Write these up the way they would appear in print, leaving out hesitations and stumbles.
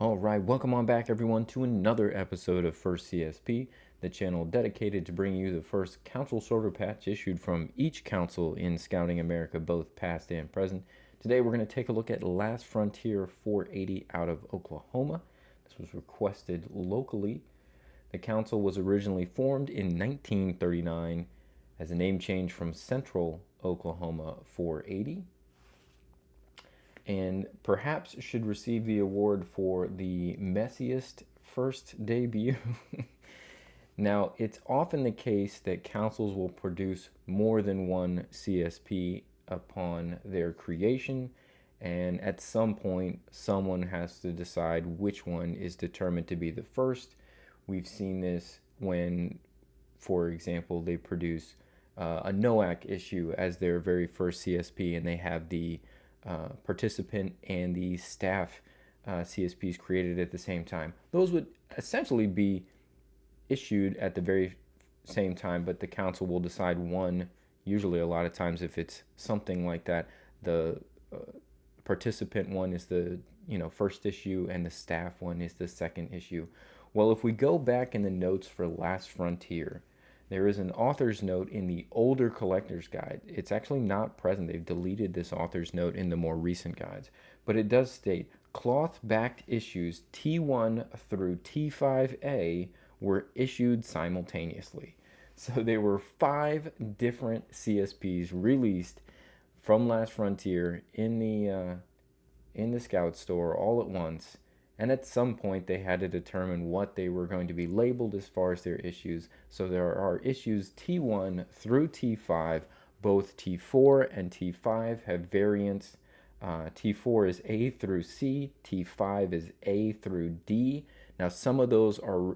All right, welcome on back, everyone, to another episode of First CSP, the channel dedicated to bringing you the first council sorter patch issued from each council in Scouting America, both past and present. Today, we're going to take a look at Last Frontier 480 out of Oklahoma. This was requested locally. The council was originally formed in 1939 as a name change from Central Oklahoma 480, and perhaps should receive the award for the messiest first debut. Now, it's often the case that councils will produce more than one CSP upon their creation, and at some point, someone has to decide which one is determined to be the first. We've seen this when, for example, they produce a NOAC issue as their very first CSP, and they have the participant and the staff CSPs created at the same time. Those would essentially be issued at the very same time, but the council will decide one. Usually, a lot of times, if it's something like that, the participant one is the first issue, and the staff one is the second issue. Well, if we go back in the notes for Last Frontier, there is an author's note in the older collector's guide. It's actually not present. They've deleted this author's note in the more recent guides. But it does state cloth-backed issues T1 through T5A were issued simultaneously. So there were 5 different CSPs released from Last Frontier in the Scout store all at once. And at some point, they had to determine what they were going to be labeled as far as their issues. So there are issues T1 through T5. Both T4 and T5 have variants. T4 is A through C. T5 is A through D. Now, some of those are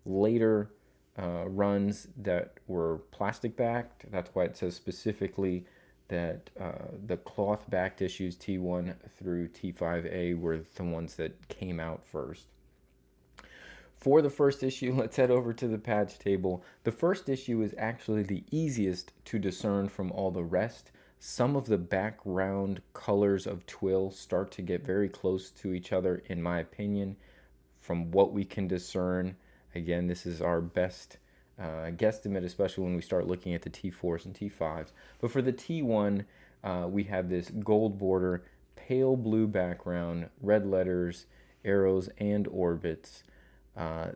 later runs that were plastic backed. That's why it says specifically that the cloth backed issues T1 through T5A were the ones that came out first. For the first issue, let's head over to the patch table. The first issue is actually the easiest to discern from all the rest. Some of the background colors of twill start to get very close to each other, in my opinion, from what we can discern. Again, this is our best guesstimate, especially when we start looking at the T4s and T5s. But for the T1, we have this gold border, pale blue background, red letters, arrows, and orbits.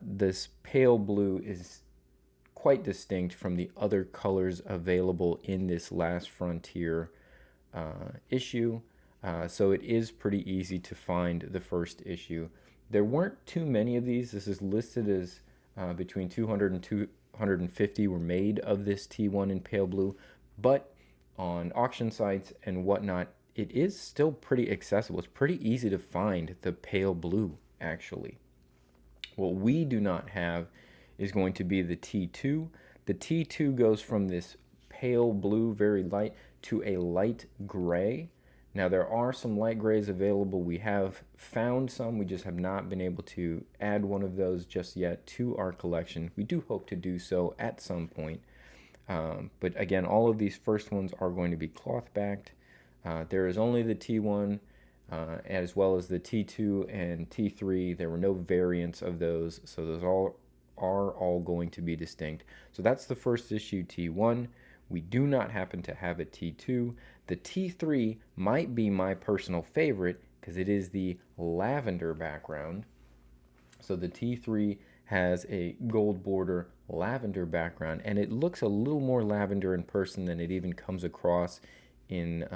This pale blue is quite distinct from the other colors available in this Last Frontier issue. So it is pretty easy to find the first issue. There weren't too many of these. This is listed as between 200 and 250 were made of this T1 in pale blue, but on auction sites and whatnot, it is still pretty accessible. It's pretty easy to find the pale blue, actually. What we do not have is going to be the T2. The T2 goes from this pale blue, very light, to a light gray. Now, there are some light grays available. We have found some. We just have not been able to add one of those just yet to our collection. We do hope to do so at some point. But again, all of these first ones are going to be cloth backed. There is only the T1 as well as the T2 and T3. There were no variants of those, so those are all going to be distinct. So that's the first issue, T1. We do not happen to have a T2. The T3 might be my personal favorite because it is the lavender background. So the T3 has a gold border lavender background, and it looks a little more lavender in person than it even comes across in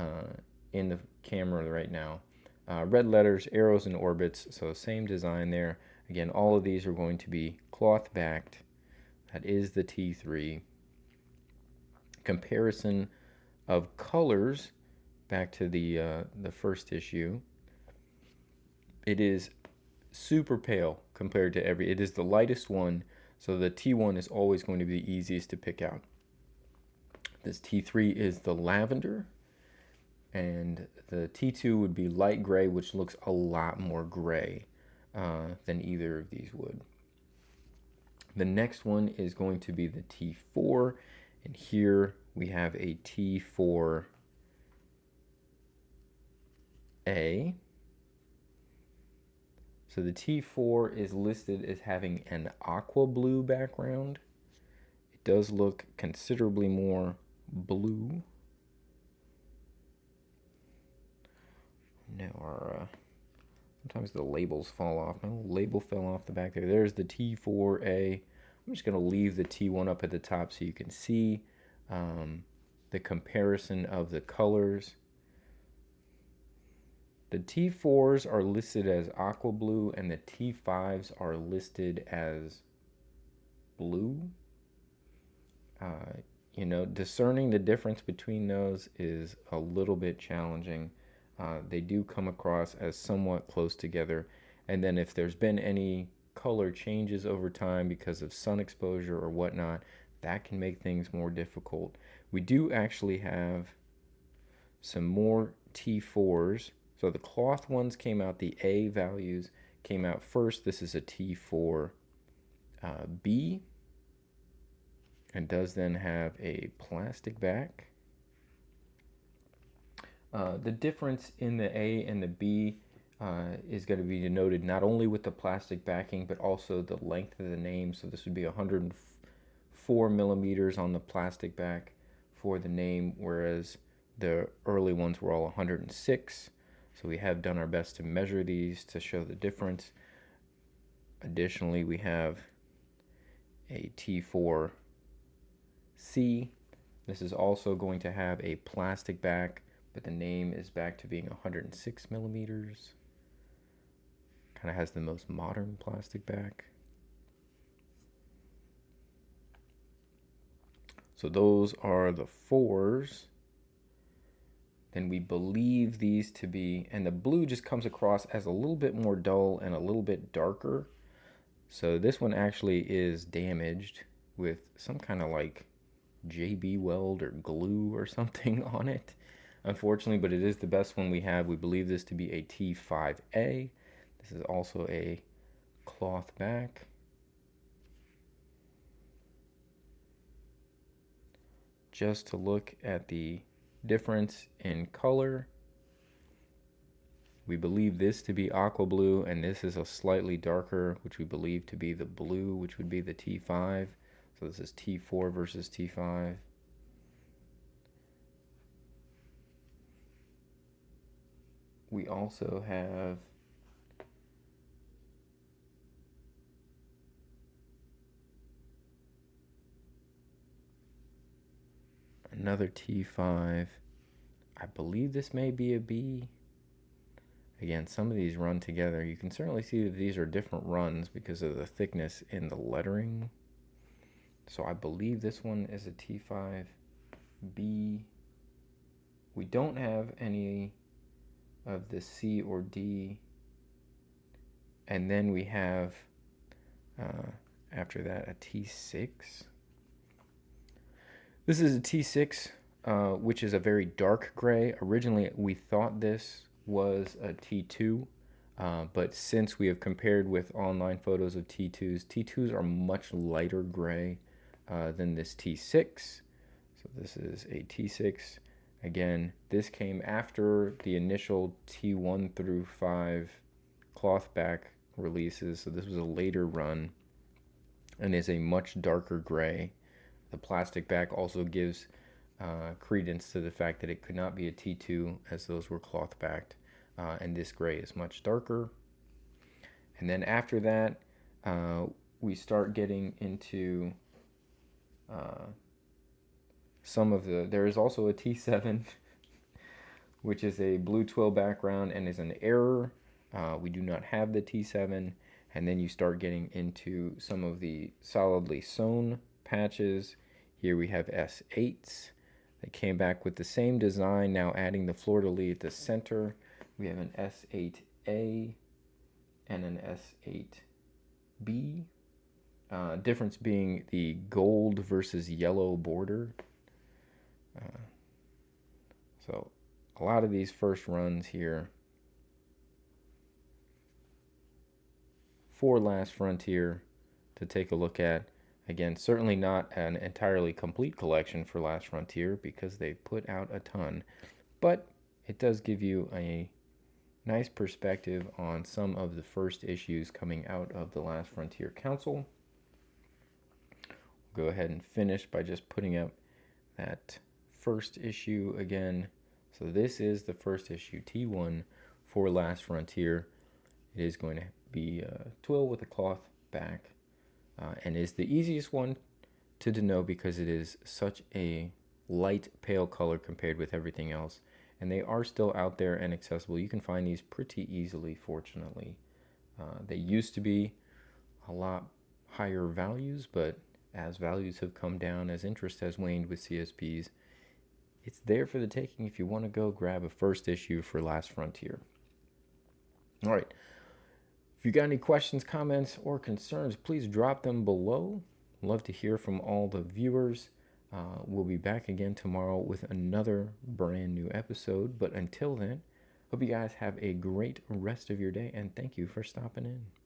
the camera right now. Red letters, arrows, and orbits, so same design there. Again, all of these are going to be cloth backed. That is the T3. Comparison of colors back to the first issue. It is super pale compared to it is the lightest one, so the T1 is always going to be the easiest to pick out. This T3 is the lavender, and the T2 would be light gray, which looks a lot more gray than either of these would. The next one is going to be the T4, and here we have a T4A. So the T4 is listed as having an aqua blue background. It does look considerably more blue. Now sometimes the labels fall off. My little label fell off the back there. There's the T4A. I'm just going to leave the T1 up at the top so you can see the comparison of the colors. The T4s are listed as aqua blue and the T5s are listed as blue. Discerning the difference between those is a little bit challenging. They do come across as somewhat close together. And then if there's been any color changes over time because of sun exposure or whatnot, that can make things more difficult. We do actually have some more T4s. So the cloth ones came out, the A values came out first. This is a T4B and does then have a plastic back. The difference in the A and the B is going to be denoted not only with the plastic backing, but also the length of the name. So this would be 104 millimeters on the plastic back for the name, whereas the early ones were all 106. So we have done our best to measure these to show the difference. Additionally, we have a T4C. This is also going to have a plastic back, but the name is back to being 106 millimeters. Kind of has the most modern plastic back. So those are the 4s. Then we believe these to be, and the blue just comes across as a little bit more dull and a little bit darker. So this one actually is damaged with some kind of like JB Weld or glue or something on it, unfortunately, but it is the best one we have. We believe this to be a T5A. This is also a cloth back. Just to look at the difference in color, we believe this to be aqua blue, and this is a slightly darker, which we believe to be the blue, which would be the T5. So this is T4 versus T5. We also have another T5. I believe this may be a B. Again, some of these run together. You can certainly see that these are different runs because of the thickness in the lettering. So I believe this one is a T5B. We don't have any of the C or D. And then we have, after that, a T6. This is a T6, which is a very dark gray. Originally, we thought this was a T2, but since we have compared with online photos of T2s, T2s are much lighter gray than this T6. So this is a T6. Again, this came after the initial T1 through 5 cloth back releases, so this was a later run and is a much darker gray. The plastic back also gives credence to the fact that it could not be a T2 as those were cloth backed, and this gray is much darker. And then after that, we start getting into some of there is also a T7, which is a blue twill background and is an error. We do not have the T7. And then you start getting into some of the solidly sewn patches. Here we have S8s. They came back with the same design, now adding the fleur-de-lis at the center. We have an S8A and an S8B. Difference being the gold versus yellow border. So a lot of these first runs here for Last Frontier to take a look at. Again, certainly not an entirely complete collection for Last Frontier because they put out a ton, but it does give you a nice perspective on some of the first issues coming out of the Last Frontier Council. Go ahead and finish by just putting up that first issue again. So this is the first issue, T1 for Last Frontier. It is going to be twill with a cloth back, and is the easiest one to denote because it is such a light pale color compared with everything else, and they are still out there and accessible. You can find these pretty easily, fortunately. They used to be a lot higher values, but as values have come down, as interest has waned with CSPs, it's there for the taking if you want to go grab a first issue for Last Frontier. All right. If you got any questions, comments, or concerns, please drop them below. Love to hear from all the viewers. We'll be back again tomorrow with another brand new episode. But until then, hope you guys have a great rest of your day, and thank you for stopping in.